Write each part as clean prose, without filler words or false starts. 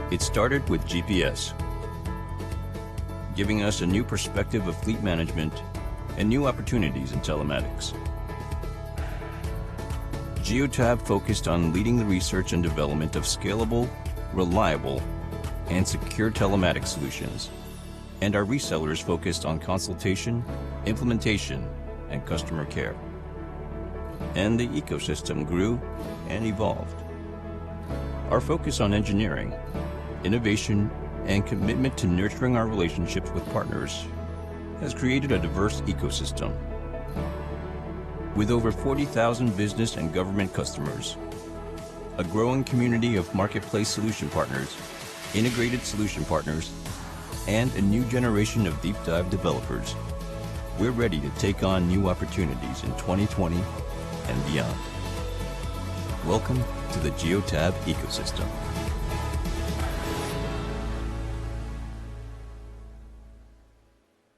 It started with GPS, giving us a new perspective of fleet management and new opportunities in telematics. Geotab focused on leading the research and development of scalable, reliable, and secure telematics solutions, and our resellers focused on consultation, implementation, and customer care. And the ecosystem grew and evolved. Our focus on engineering, innovation, and commitment to nurturing our relationships with partners has created a diverse ecosystem. With over 40,000 business and government customers, a growing community of marketplace solution partners, integrated solution partners, and a new generation of deep dive developers, we're ready to take on new opportunities in 2020 and beyond. Welcome to the Geotab ecosystem.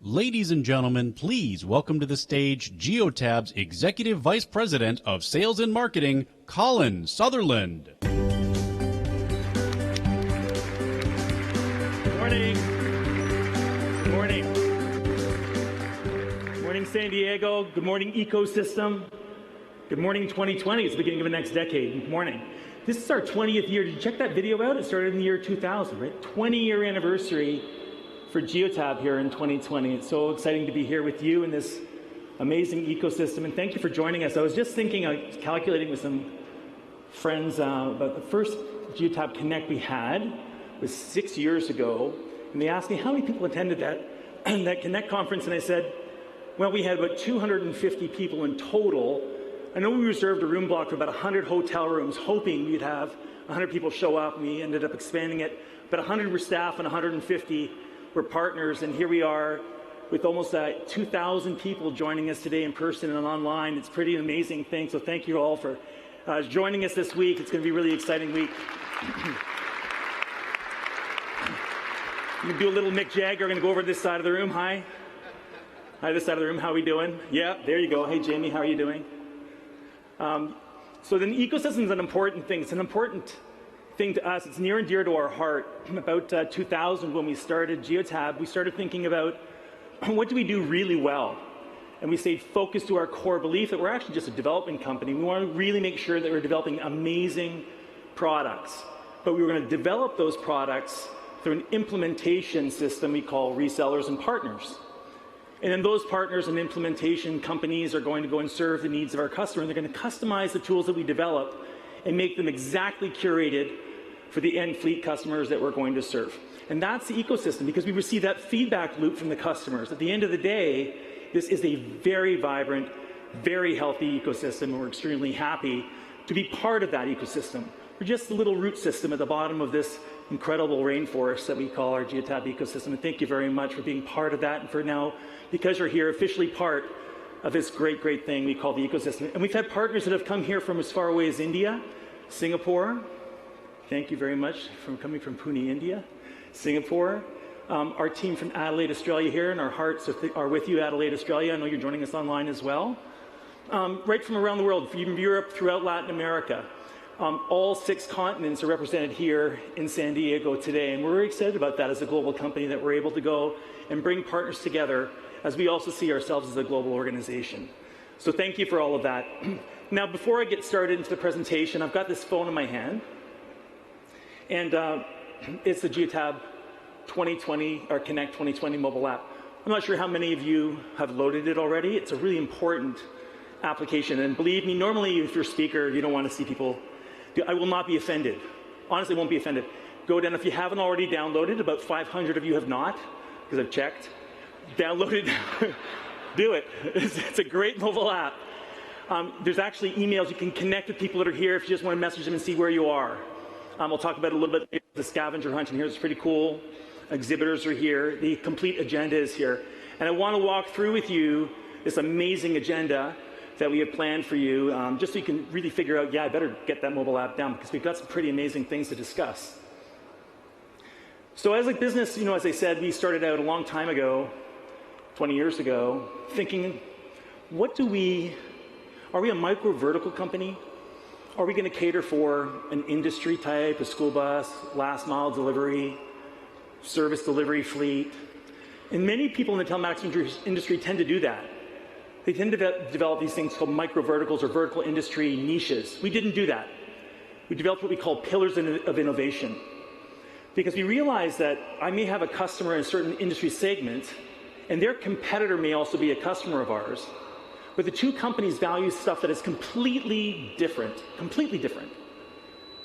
Ladies and gentlemen, please welcome to the stage Geotab's Executive Vice President of Sales and Marketing, Colin Sutherland. Good morning. Good morning. Good morning, San Diego. Good morning, ecosystem. Good morning, 2020. It's the beginning of the next decade. Good morning. This is our 20th year. Did you check that video out? It started in the year 2000, right? 20-year anniversary for Geotab here in 2020. It's so exciting to be here with you in this amazing ecosystem, and thank you for joining us. I was just thinking, calculating with some friends about the first Geotab Connect we had was 6 years ago, and they asked me how many people attended that Connect conference, and I said, well, we had about 250 people in total. I know we reserved a room block for about 100 hotel rooms, hoping we'd have 100 people show up, and we ended up expanding it, but 100 were staff and 150 were partners, and here we are with almost 2,000 people joining us today in person and online. It's pretty amazing thing, so thank you all for joining us this week. It's going to be a really exciting week. I'm going to do a little Mick Jagger. I'm going to go over to this side of the room. Hi. Hi, this side of the room. How are we doing? Yeah, there you go. Hey, Jamie, how are you doing? So the ecosystem is an important thing. It's an important thing to us. It's near and dear to our heart. About 2000, when we started Geotab, we started thinking about what do we do really well? And we stayed focused to our core belief that we're actually just a development company. We want to really make sure that we're developing amazing products. But we were going to develop those products through an implementation system we call resellers and partners. And then those partners and implementation companies are going to go and serve the needs of our customer, and they're going to customize the tools that we develop and make them exactly curated for the end fleet customers that we're going to serve. And that's the ecosystem, because we receive that feedback loop from the customers. At the end of the day, this is a very vibrant, very healthy ecosystem, and we're extremely happy to be part of that ecosystem. We're just a little root system at the bottom of this incredible rainforest that we call our Geotab ecosystem. And thank you very much for being part of that, and for now, because you're here, officially part of this great, great thing we call the ecosystem. And we've had partners that have come here from as far away as India, Singapore. Thank you very much for coming from Pune, India, Singapore. Our team from Adelaide, Australia here, and our hearts are with you, Adelaide, Australia. I know you're joining us online as well. Right from around the world, from Europe, throughout Latin America. All 6 continents are represented here in San Diego today, and we're very excited about that as a global company, that we're able to go and bring partners together as we also see ourselves as a global organization. So thank you for all of that. Now, before I get started into the presentation, I've got this phone in my hand. And it's the Geotab 2020 or Connect 2020 mobile app. I'm not sure how many of you have loaded it already. It's a really important application. And believe me, normally if you're a speaker, you don't want to see people. I will not be offended. Honestly, won't be offended. Go down. If you haven't already downloaded, about 500 of you have not, because I've checked. Download it. Do it. It's a great mobile app. There's actually emails. You can connect with people that are here if you just want to message them and see where you are. We'll talk about it a little bit. The scavenger hunt in here is pretty cool. Exhibitors are here. The complete agenda is here. And I want to walk through with you this amazing agenda that we have planned for you, just so you can really figure out, yeah, I better get that mobile app down, because we've got some pretty amazing things to discuss. So as a business, as I said, we started out a long time ago, 20 years ago, thinking, are we a micro vertical company? Are we going to cater for an industry type, a school bus, last mile delivery, service delivery fleet? And many people in the telematics industry tend to do that. They tend to develop these things called micro verticals or vertical industry niches. We didn't do that. We developed what we call pillars of innovation. Because we realized that I may have a customer in a certain industry segment, and their competitor may also be a customer of ours, but the two companies value stuff that is completely different,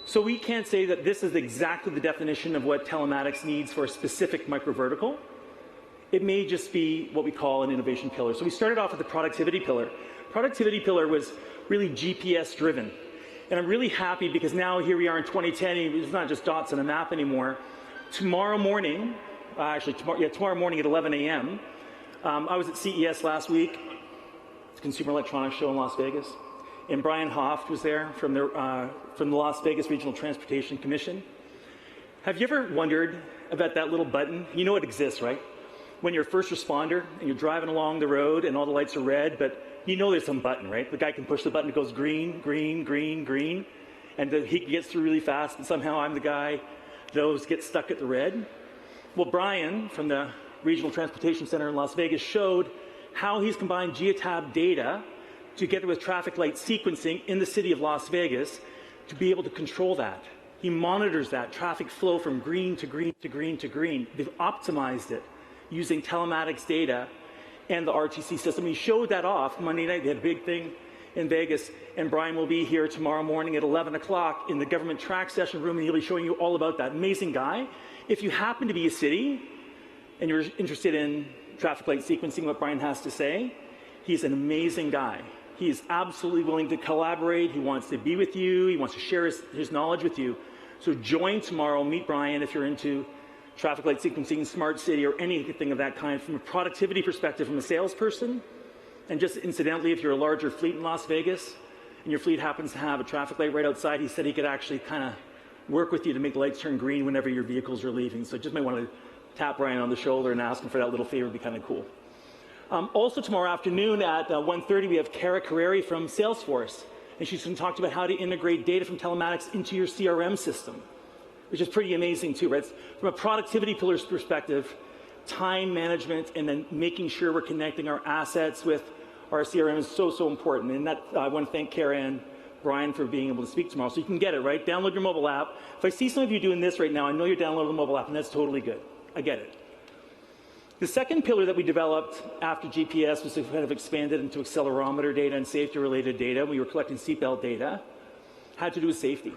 So we can't say that this is exactly the definition of what telematics needs for a specific micro vertical. It may just be what we call an innovation pillar. So we started off with the productivity pillar. Productivity pillar was really GPS driven. And I'm really happy because now here we are in 2010, it's not just dots on a map anymore. Tomorrow morning, tomorrow morning at 11 a.m., I was at CES last week, Consumer Electronics Show in Las Vegas, and Brian Hoft was there from the Las Vegas Regional Transportation Commission. Have you ever wondered about that little button? You know it exists, right? When you're a first responder and you're driving along the road and all the lights are red, but you know there's some button, right? The guy can push the button, it goes green, green, green, green, and he gets through really fast, and somehow I'm the guy that gets stuck at the red. Well, Brian from the Regional Transportation Center in Las Vegas showed how he's combined Geotab data together with traffic light sequencing in the city of Las Vegas to be able to control that. He monitors that traffic flow from green to green to green to green. They've optimized it using telematics data and the RTC system. He showed that off Monday night. They had a big thing in Vegas, and Brian will be here tomorrow morning at 11 o'clock in the government track session room, and he'll be showing you all about that. Amazing guy. If you happen to be a city and you're interested in traffic light sequencing, what Brian has to say, he's an amazing guy. He is absolutely willing to collaborate. He wants to be with you. He wants to share his knowledge with you. So join tomorrow. Meet Brian if you're into traffic light sequencing, smart city, or anything of that kind from a productivity perspective from a salesperson. And just incidentally, if you're a larger fleet in Las Vegas and your fleet happens to have a traffic light right outside, he said he could actually kind of work with you to make the lights turn green whenever your vehicles are leaving. So just might want to tap Brian on the shoulder and ask him for that little favor. It'd be kind of cool. Also tomorrow afternoon at 1:30, we have Kara Carreri from Salesforce. And she's going to talk about how to integrate data from telematics into your CRM system, which is pretty amazing too, right? From a productivity pillar's perspective, time management and then making sure we're connecting our assets with our CRM is so important. And that I want to thank Kara and Brian for being able to speak tomorrow. So you can get it, right? Download your mobile app. If I see some of you doing this right now, I know you're downloading the mobile app, and that's totally good. I get it. The second pillar that we developed after GPS was to kind of expand it into accelerometer data and safety-related data. We were collecting seatbelt data. Had to do with safety.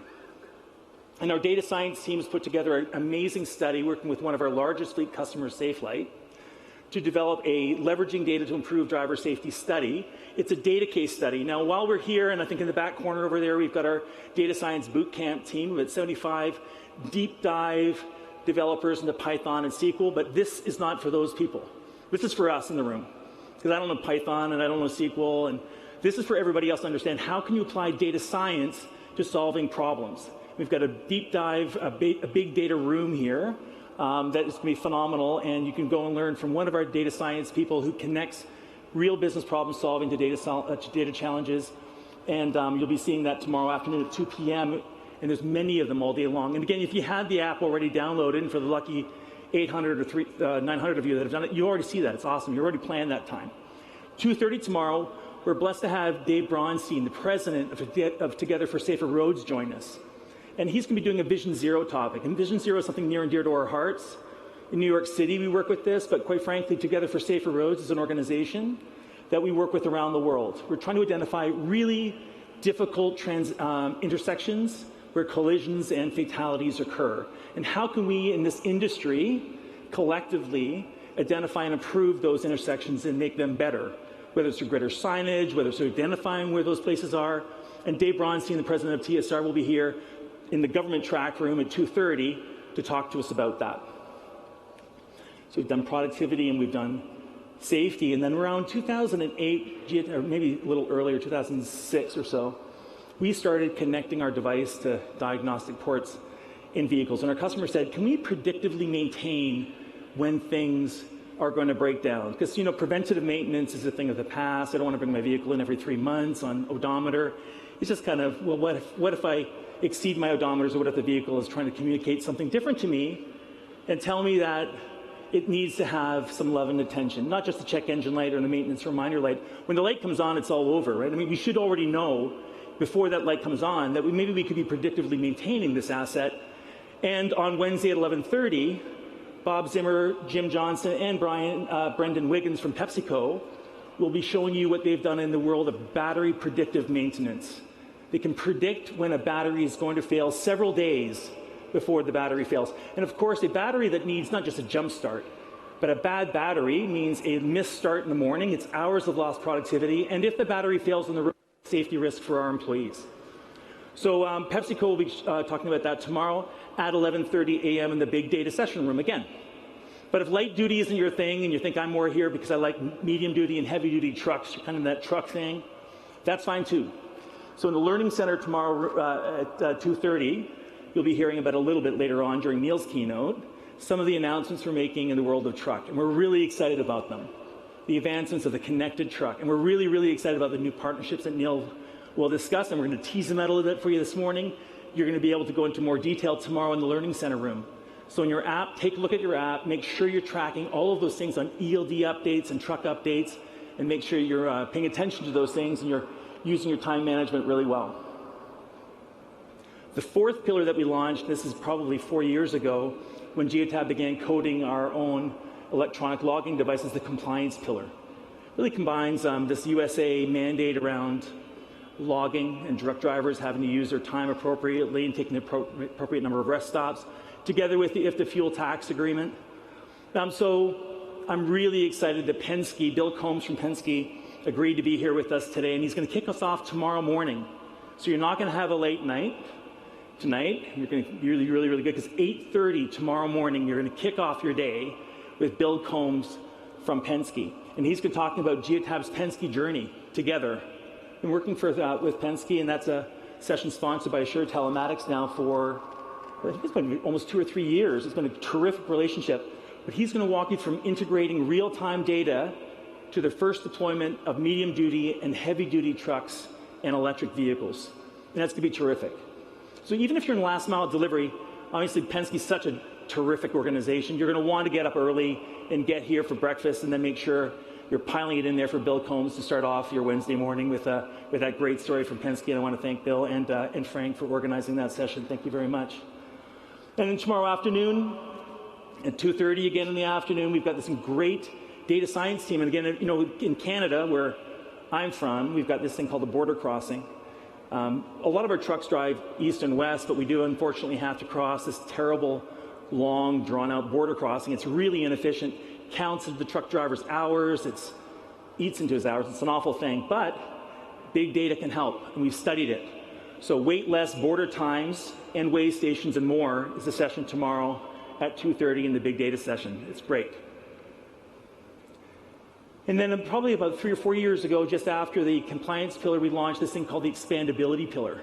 And our data science teams put together an amazing study working with one of our largest fleet customers, SafeLight, to develop a leveraging data to improve driver safety study. It's a data case study. Now, while we're here, and I think in the back corner over there, we've got our data science boot camp team with 75 deep dive developers into Python and SQL, but this is not for those people. This is for us in the room, because I don't know Python and I don't know SQL, and this is for everybody else to understand how can you apply data science to solving problems. We've got a deep dive, a big data room here that is going to be phenomenal, and you can go and learn from one of our data science people who connects real business problem solving to data challenges, and you'll be seeing that tomorrow afternoon at 2 p.m., and there's many of them all day long. And again, if you had the app already downloaded, and for the lucky 800 or 900 of you that have done it, you already see that. It's awesome. You already planned that time. 2:30 tomorrow, we're blessed to have Dave Bronstein, the president of Together for Safer Roads, join us. And he's going to be doing a Vision Zero topic. And Vision Zero is something near and dear to our hearts. In New York City, we work with this, but quite frankly, Together for Safer Roads is an organization that we work with around the world. We're trying to identify really difficult intersections where collisions and fatalities occur. And how can we in this industry collectively identify and improve those intersections and make them better, whether it's through greater signage, whether it's through identifying where those places are. And Dave Bronstein, the president of TSR, will be here in the government track room at 2:30 to talk to us about that. So we've done productivity and we've done safety, and then around 2008, or maybe a little earlier, 2006 or so, we started connecting our device to diagnostic ports in vehicles. And our customer said, can we predictively maintain when things are going to break down. Because, you know, preventative maintenance is a thing of the past. I don't want to bring my vehicle in every 3 months on odometer. It's just kind of, well, what if I exceed my odometers, or what if the vehicle is trying to communicate something different to me and tell me that it needs to have some love and attention, not just the check engine light or the maintenance reminder light. When the light comes on, it's all over, right? I mean, we should already know before that light comes on that maybe we could be predictively maintaining this asset. And on Wednesday at 11:30, Bob Zimmer, Jim Johnson, and Brendan Wiggins from PepsiCo will be showing you what they've done in the world of battery predictive maintenance. They can predict when a battery is going to fail several days before the battery fails. And of course, a battery that needs not just a jump start, but a bad battery means a missed start in the morning. It's hours of lost productivity. And if the battery fails on the road, safety risk for our employees. So PepsiCo will be talking about that tomorrow at 11:30 a.m. in the big data session room again. But if light duty isn't your thing and you think I'm more here because I like medium duty and heavy duty trucks, you're kind of that truck thing, that's fine too. So in the Learning Center tomorrow at 2:30, you'll be hearing about a little bit later on during Neil's keynote, some of the announcements we're making in the world of truck, and we're really excited about them. The advancements of the connected truck, and we're really, really excited about the new partnerships that Neil will discuss, and we're going to tease them out a little bit for you this morning. You're going to be able to go into more detail tomorrow in the Learning Center room. So in your app, take a look at your app, make sure you're tracking all of those things on ELD updates and truck updates, and make sure you're paying attention to those things and you're using your time management really well. The fourth pillar that we launched, this is probably 4 years ago, when Geotab began coding our own electronic logging devices, the compliance pillar. It really combines this USA mandate around logging and truck drivers having to use their time appropriately and taking the appropriate number of rest stops, together with the if the fuel tax agreement. So I'm really excited that Penske, Bill Combs from Penske, agreed to be here with us today, and he's going to kick us off tomorrow morning. So you're not going to have a late night tonight. You're going to be really, really, really good, because 8:30 tomorrow morning, you're going to kick off your day with Bill Combs from Penske. And he's going to be talking about Geotab's Penske journey together. Been working with Penske, and that's a session sponsored by Assure Telematics now for, I think it's been almost 2 or 3 years. It's been a terrific relationship. But he's going to walk you from integrating real-time data to the first deployment of medium-duty and heavy-duty trucks and electric vehicles. And that's going to be terrific. So even if you're in last-mile delivery, obviously Penske's such a terrific organization. You're going to want to get up early and get here for breakfast, and then make sure you're piling it in there for Bill Combs to start off your Wednesday morning with that great story from Penske. And I want to thank Bill and Frank for organizing that session. Thank you very much. And then tomorrow afternoon at 2:30 again in the afternoon, we've got this great data science team. And again, you know, in Canada, where I'm from, we've got this thing called the border crossing. A lot of our trucks drive east and west, but we do unfortunately have to cross this terrible, long, drawn-out border crossing. It's really inefficient, counts into the truck driver's hours, it eats into his hours. It's an awful thing, but big data can help, and we've studied it. So wait less border times and weigh stations and more is the session tomorrow at 2:30 in the big data session. It's great. And then probably about 3 or 4 years ago, just after the compliance pillar, we launched this thing called the expandability pillar.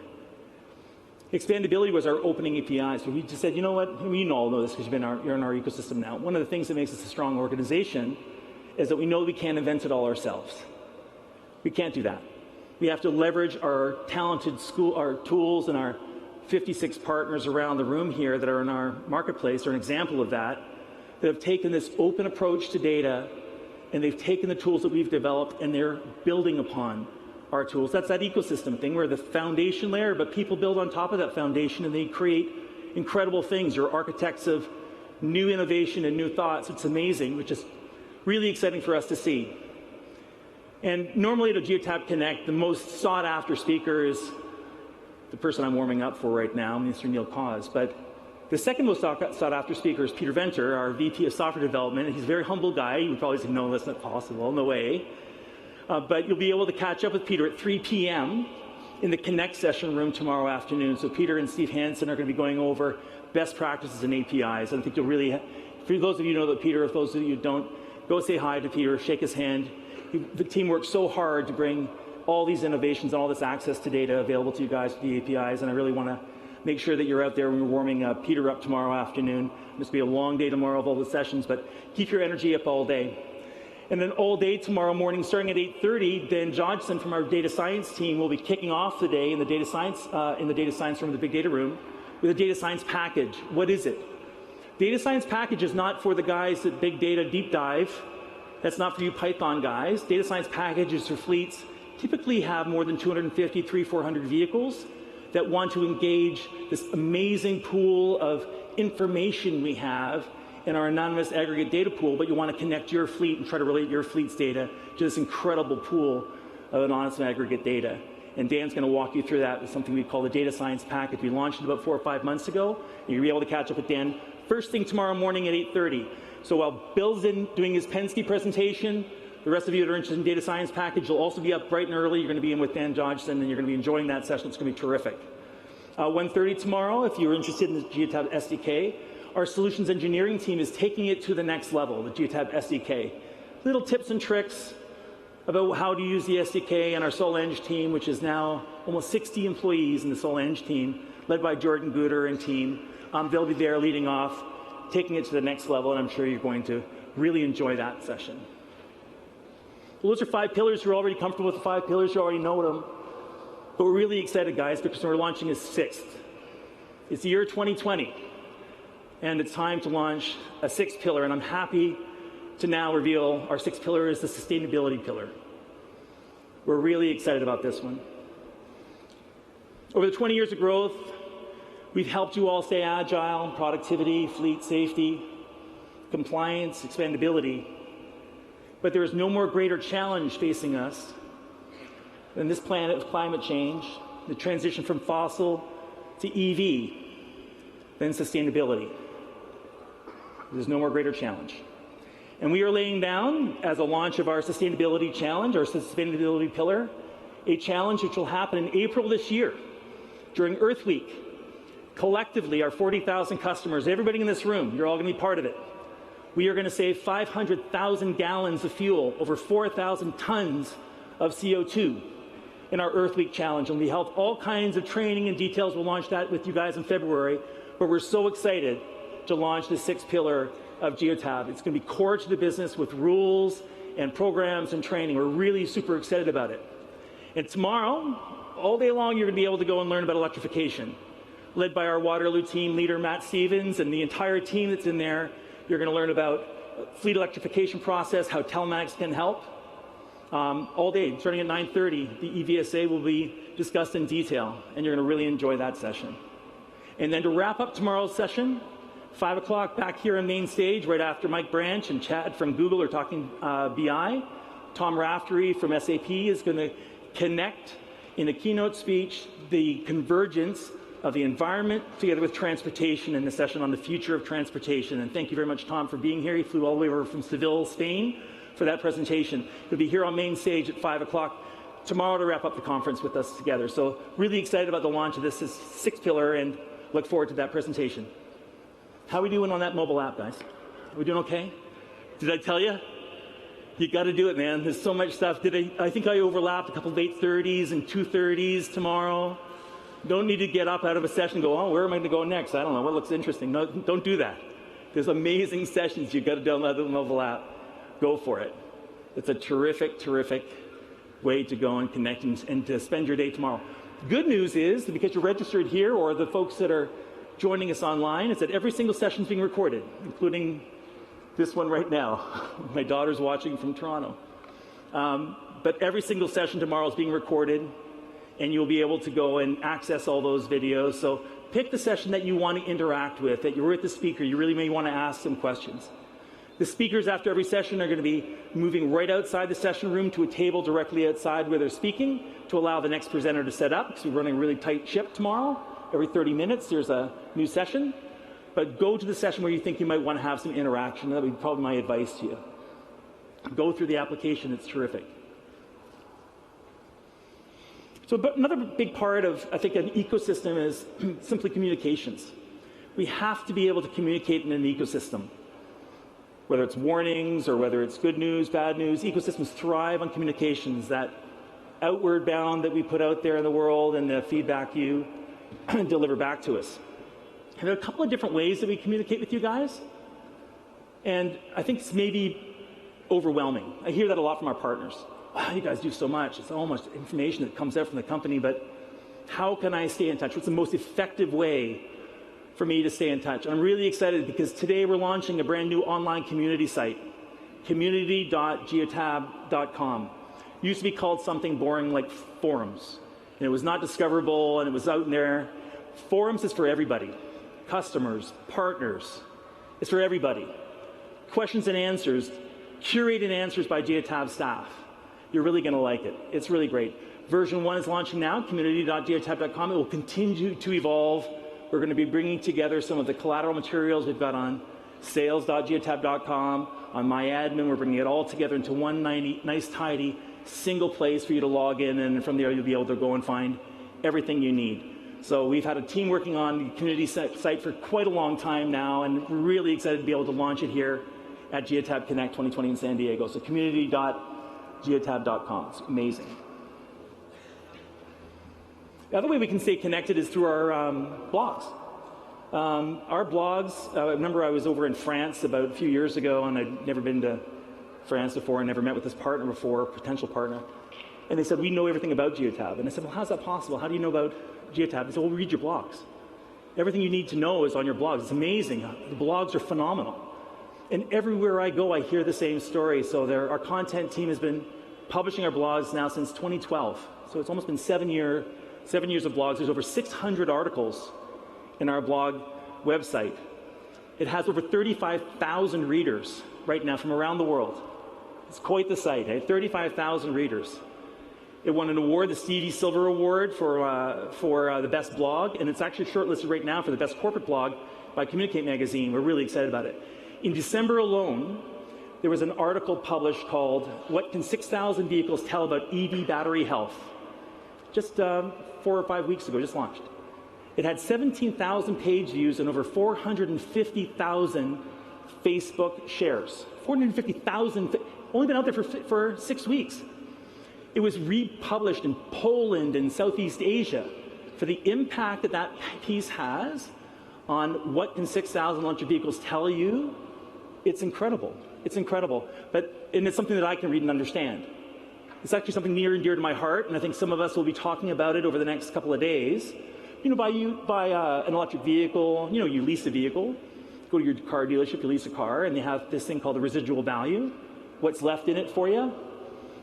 Expandability was our opening API. So we just said, you know what, we all know this because you're in our ecosystem now. One of the things that makes us a strong organization is that we know we can't invent it all ourselves. We can't do that. We have to leverage our talented our tools, and our 56 partners around the room here that are in our marketplace are an example of that have taken this open approach to data, and they've taken the tools that we've developed and they're building upon our tools. That's that ecosystem thing. We're the foundation layer, but people build on top of that foundation and they create incredible things. You're architects of new innovation and new thoughts. It's amazing, which is really exciting for us to see. And normally at a Geotab Connect, the most sought after speaker is the person I'm warming up for right now, Mr. Neil Cause. But the second most sought after speaker is Peter Venter, our VP of Software Development. He's a very humble guy. You would probably say, no, that's not possible, no way. But you'll be able to catch up with Peter at 3 p.m. in the Connect session room tomorrow afternoon. So Peter and Steve Hansen are going to be going over best practices and APIs. I think you'll really, for those of you who know that Peter, if those of you who don't, go say hi to Peter, shake his hand. The team worked so hard to bring all these innovations and all this access to data available to you guys with the APIs, and I really want to make sure that you're out there when we're warming Peter up tomorrow afternoon. It's going to be a long day tomorrow of all the sessions, but keep your energy up all day. And then all day tomorrow morning, starting at 8:30, Dan Johnson from our data science team will be kicking off the day in the data science room, the big data room, with a data science package. What is it? Data science package is not for the guys at Big Data Deep Dive. That's not for you Python guys. Data science packages for fleets typically have more than 250, 300, 400 vehicles that want to engage this amazing pool of information we have in our anonymous aggregate data pool, but you want to connect your fleet and try to relate your fleet's data to this incredible pool of anonymous aggregate data. And Dan's going to walk you through that with something we call the data science package. We launched it about 4 or 5 months ago, and you'll be able to catch up with Dan first thing tomorrow morning at 8:30. So while Bill's in doing his Penske presentation, the rest of you that are interested in data science package will also be up bright and early. You're going to be in with Dan Johnson, and you're going to be enjoying that session. It's going to be terrific. 1:30 tomorrow, if you're interested in the Geotab SDK, our solutions engineering team is taking it to the next level, the Geotab SDK. Little tips and tricks about how to use the SDK, and our Soleng team, which is now almost 60 employees in the Soleng team, led by Jordan Gooder and team. They'll be there leading off, taking it to the next level, and I'm sure you're going to really enjoy that session. Well, those are 5 pillars. You're already comfortable with the 5 pillars. You already know them. But we're really excited, guys, because we're launching a 6th. It's the year 2020, and it's time to launch a 6th pillar, and I'm happy to now reveal our 6th pillar is the sustainability pillar. We're really excited about this one. Over the 20 years of growth, we've helped you all stay agile, productivity, fleet safety, compliance, expandability. But there is no more greater challenge facing us than this planet of climate change, the transition from fossil to EV, than sustainability. There's no more greater challenge. And we are laying down, as a launch of our sustainability challenge, our sustainability pillar, a challenge which will happen in April this year during Earth Week. Collectively, our 40,000 customers, everybody in this room, you're all going to be part of it. We are going to save 500,000 gallons of fuel, over 4,000 tons of CO2 in our Earth Week challenge. And we held all kinds of training and details. We'll launch that with you guys in February. But we're so excited to launch the 6th pillar of Geotab. It's going to be core to the business with rules and programs and training. We're really super excited about it. And tomorrow, all day long, you're going to be able to go and learn about electrification. Led by our Waterloo team leader, Matt Stevens, and the entire team that's in there. You're going to learn about fleet electrification process, how telematics can help. All day, starting at 9:30, the EVSA will be discussed in detail, and you're going to really enjoy that session. And then to wrap up tomorrow's session, 5 o'clock back here on main stage, right after Mike Branch and Chad from Google are talking BI. Tom Raftery from SAP is going to connect in a keynote speech the convergence of the environment together with transportation in the session on the future of transportation. And thank you very much, Tom, for being here. He flew all the way over from Seville, Spain for that presentation. He'll be here on main stage at 5 o'clock tomorrow to wrap up the conference with us together. So really excited about the launch of this 6th pillar and look forward to that presentation. How are we doing on that mobile app, guys? Are we doing okay? Did I tell you? You got to do it, man. There's so much stuff. I think I overlapped a couple of 8:30s and 2:30s tomorrow. Don't need to get up out of a session and go, oh, where am I going to go next? I don't know. What looks interesting? No, don't do that. There's amazing sessions. You've got to download the mobile app. Go for it. It's a terrific, terrific way to go and connect and to spend your day tomorrow. Good news is that because you're registered here, or the folks that are joining us online, is that every single session is being recorded, including this one right now. My daughter's watching from Toronto. But every single session tomorrow is being recorded, and you'll be able to go and access all those videos. So pick the session that you want to interact with, that you're with the speaker. You really may want to ask some questions. The speakers after every session are going to be moving right outside the session room to a table directly outside where they're speaking to allow the next presenter to set up, because we're running a really tight ship tomorrow. Every 30 minutes there's a new session. But go to the session where you think you might want to have some interaction. That would be probably my advice to you. Go through the application. It's terrific. So another big part of, I think, an ecosystem is simply communications. We have to be able to communicate in an ecosystem. Whether it's warnings or whether it's good news, bad news, ecosystems thrive on communications, that outward bound that we put out there in the world and the feedback you deliver back to us. And there are a couple of different ways that we communicate with you guys, and I think it's maybe overwhelming. I hear that a lot from our partners. Wow, you guys do so much. It's all much information that comes out from the company, but how can I stay in touch? What's the most effective way for me to stay in touch? I'm really excited because today we're launching a brand new online community site, community.geotab.com. It used to be called something boring like forums, and it was not discoverable, and it was out there. Forums is for everybody. Customers, partners, it's for everybody. Questions and answers, curated answers by Geotab staff. You're really going to like it. It's really great. Version 1 is launching now, community.geotab.com. It will continue to evolve. We're going to be bringing together some of the collateral materials we've got on sales.geotab.com, on MyAdmin. We're bringing it all together into one nice, tidy, single place for you to log in, and from there you'll be able to go and find everything you need. So we've had a team working on the community site for quite a long time now, and we're really excited to be able to launch it here at Geotab Connect 2020 in San Diego. So community.geotab.com. It's amazing. The other way we can stay connected is through our blogs. Our blogs, I remember I was over in France about a few years ago, and I'd never been to France before, and never met with this partner before, potential partner. And they said, we know everything about Geotab. And I said, well, how's that possible? How do you know about Geotab? They said, well, read your blogs. Everything you need to know is on your blogs. It's amazing. The blogs are phenomenal. And everywhere I go, I hear the same story. So our content team has been publishing our blogs now since 2012. So it's almost been 7 years of blogs. There's over 600 articles in our blog website. It has over 35,000 readers right now from around the world. It's quite the site, eh? 35,000 readers. It won an award, the Stevie Silver Award for the best blog, and it's actually shortlisted right now for the best corporate blog by Communicate magazine. We're really excited about it. In December alone, there was an article published called "What Can 6,000 Vehicles Tell About EV Battery Health?" Just 4 or 5 weeks ago, just launched. It had 17,000 page views and over 450,000 Facebook shares. 450,000, only been out there for 6 weeks. It was republished in Poland and Southeast Asia for the impact that that piece has on what can 6,000 electric vehicles tell you. It's incredible. It's incredible. And it's something that I can read and understand. It's actually something near and dear to my heart, and I think some of us will be talking about it over the next couple of days. You know, buy an electric vehicle, you know, you lease a vehicle, go to your car dealership, you lease a car, and they have this thing called the residual value, what's left in it for you,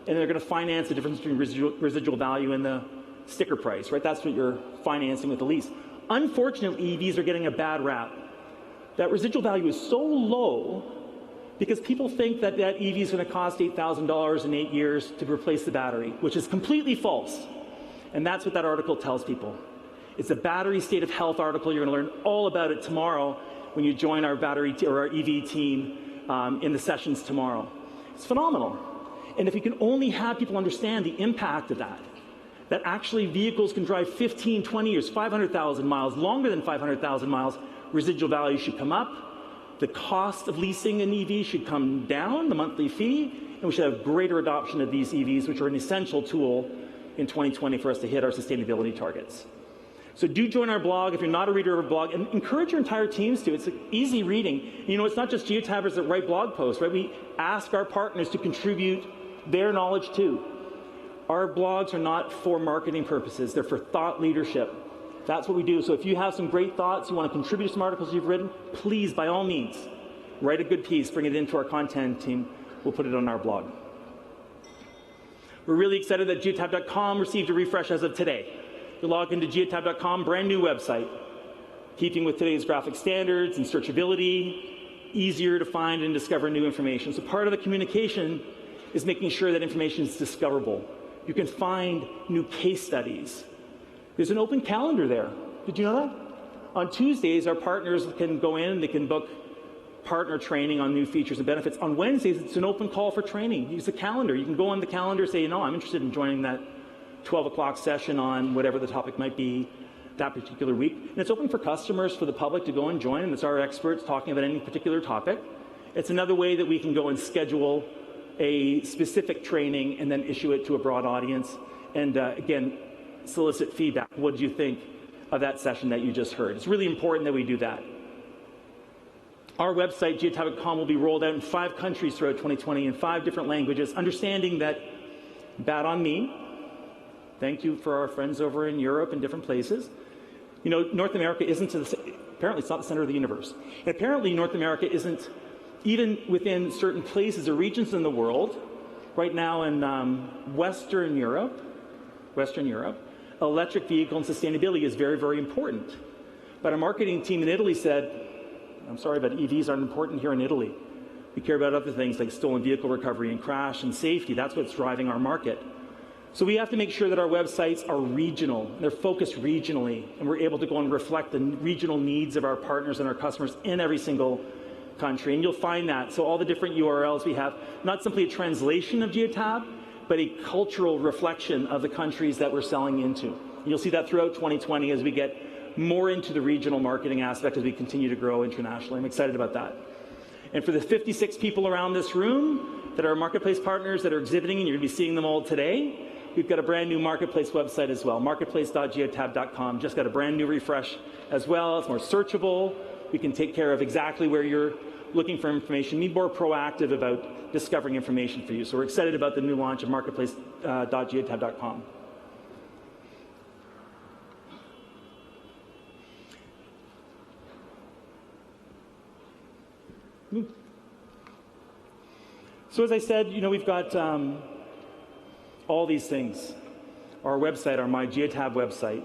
and they're going to finance the difference between residual value and the sticker price, right? That's what you're financing with the lease. Unfortunately, EVs are getting a bad rap. That residual value is so low because people think that that EV is going to cost $8,000 in 8 years to replace the battery, which is completely false. And that's what that article tells people. It's a battery state of health article. You're going to learn all about it tomorrow when you join our battery or our EV team in the sessions tomorrow. It's phenomenal. And if you can only have people understand the impact of that actually vehicles can drive 15, 20 years, 500,000 miles, longer than 500,000 miles, residual value should come up. The cost of leasing an EV should come down, the monthly fee, and we should have greater adoption of these EVs, which are an essential tool in 2020 for us to hit our sustainability targets. So do join our blog if you're not a reader of a blog, and encourage your entire teams to. It's easy reading. You know, it's not just Geotabbers that write blog posts, right? We ask our partners to contribute their knowledge too. Our blogs are not for marketing purposes. They're for thought leadership. That's what we do. So if you have some great thoughts, you want to contribute to some articles you've written, please, by all means, write a good piece, bring it into our content team. We'll put it on our blog. We're really excited that Geotab.com received a refresh as of today. You log into Geotab.com, brand new website, keeping with today's graphic standards and searchability, easier to find and discover new information. So part of the communication is making sure that information is discoverable. You can find new case studies. There's an open calendar there. Did you know that? On Tuesdays, our partners can go in and they can book partner training on new features and benefits. On Wednesdays, it's an open call for training. Use the calendar. You can go on the calendar, say, you know, I'm interested in joining that 12 o'clock session on whatever the topic might be that particular week. And it's open for customers, for the public to go and join, and it's our experts talking about any particular topic. It's another way that we can go and schedule a specific training and then issue it to a broad audience. And again, solicit feedback. What do you think of that session that you just heard. It's really important that we do that. Our website, geotab.com, will be rolled out in 5 countries throughout 2020 in 5 different languages, understanding that, bad on me, thank you for our friends over in Europe and different places. You know, North America isn't, apparently it's not the center of the universe. And apparently North America isn't, even within certain places or regions in the world, right now in Western Europe, electric vehicle and sustainability is very, very important. But our marketing team in Italy said, I'm sorry, but EVs aren't important here in Italy. We care about other things like stolen vehicle recovery and crash and safety. That's what's driving our market. So we have to make sure that our websites are regional. They're focused regionally, and we're able to go and reflect the regional needs of our partners and our customers in every single country. And you'll find that. So all the different URLs we have, not simply a translation of Geotab, but a cultural reflection of the countries that we're selling into. And you'll see that throughout 2020 as we get more into the regional marketing aspect as we continue to grow internationally. I'm excited about that. And for the 56 people around this room that are marketplace partners that are exhibiting, and you're going to be seeing them all today, we've got a brand new marketplace website as well, marketplace.geotab.com. Just got a brand new refresh as well. It's more searchable. We can take care of exactly where you're looking for information, be more proactive about discovering information for you. So we're excited about the new launch of marketplace.geotab.com. So as I said, you know, we've got all these things. Our website, our My Geotab website.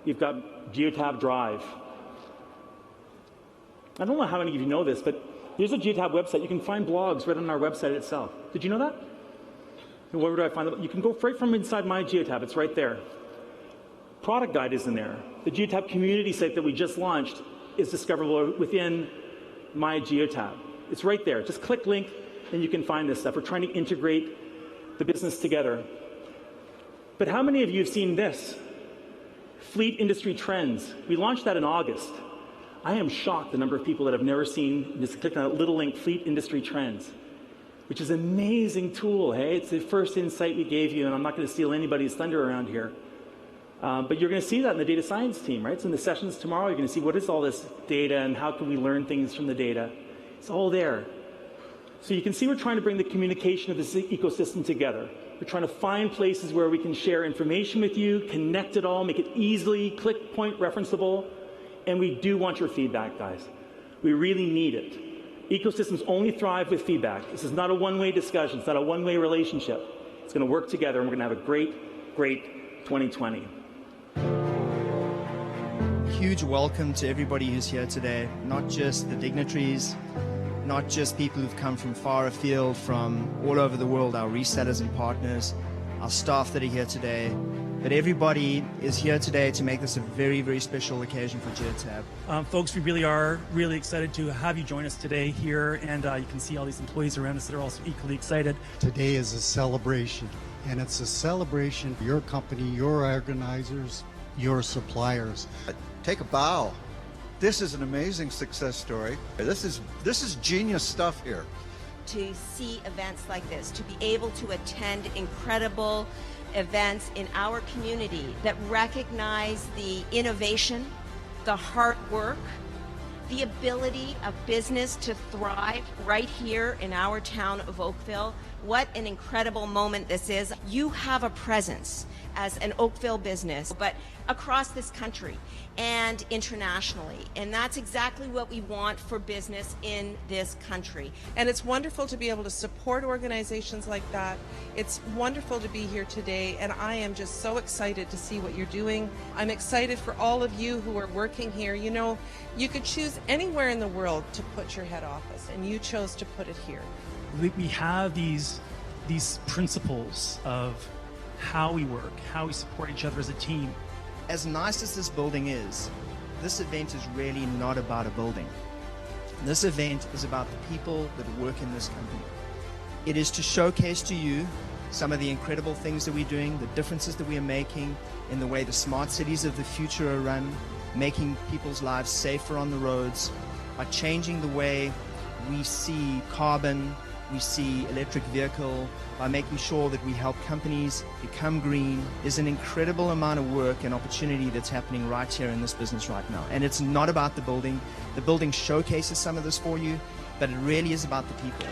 We've got Geotab Drive. I don't know how many of you know this, but there's a Geotab website. You can find blogs right on our website itself. Did you know that? And where do I find them? You can go right from inside My Geotab. It's right there. Product guide is in there. The Geotab Community site that we just launched is discoverable within My Geotab. It's right there. Just click link, and you can find this stuff. We're trying to integrate the business together. But how many of you have seen this? Fleet industry trends. We launched that in August. I am shocked the number of people that have never seen, just click on that little link, Fleet Industry Trends, which is an amazing tool, hey? It's the first insight we gave you, and I'm not going to steal anybody's thunder around here. But you're going to see that in the data science team, right? So in the sessions tomorrow, you're going to see what is all this data and how can we learn things from the data. It's all there. So you can see we're trying to bring the communication of this ecosystem together. We're trying to find places where we can share information with you, connect it all, make it easily click point referenceable. And we do want your feedback, guys. We really need it. Ecosystems only thrive with feedback. This is not a one-way discussion. It's not a one-way relationship. It's going to work together, and we're going to have a great, great 2020. Huge welcome to everybody who's here today, not just the dignitaries, not just people who've come from far afield, from all over the world, our resellers and partners, our staff that are here today, but everybody is here today to make this a very, very special occasion for Geotab. Folks, we really are really excited to have you join us today here, and you can see all these employees around us that are also equally excited. Today is a celebration, and it's a celebration for your company, your organizers, your suppliers. Take a bow. This is an amazing success story. This is genius stuff here. To see events like this, to be able to attend incredible events in our community that recognize the innovation, the hard work, the ability of business to thrive right here in our town of Oakville. What an incredible moment this is. You have a presence as an Oakville business, but across this country and internationally. And that's exactly what we want for business in this country. And it's wonderful to be able to support organizations like that. It's wonderful to be here today, and I am just so excited to see what you're doing. I'm excited for all of you who are working here. You know, you could choose anywhere in the world to put your head office, and you chose to put it here. We have these principles of how we work, how we support each other as a team. As nice as this building is, this event is really not about a building. This event is about the people that work in this company. It is to showcase to you some of the incredible things that we're doing, the differences that we are making in the way the smart cities of the future are run, making people's lives safer on the roads, by changing the way we see carbon we see electric vehicle, by making sure that we help companies become green. There's an incredible amount of work and opportunity that's happening right here in this business right now. And it's not about the building. The building showcases some of this for you, but it really is about the people.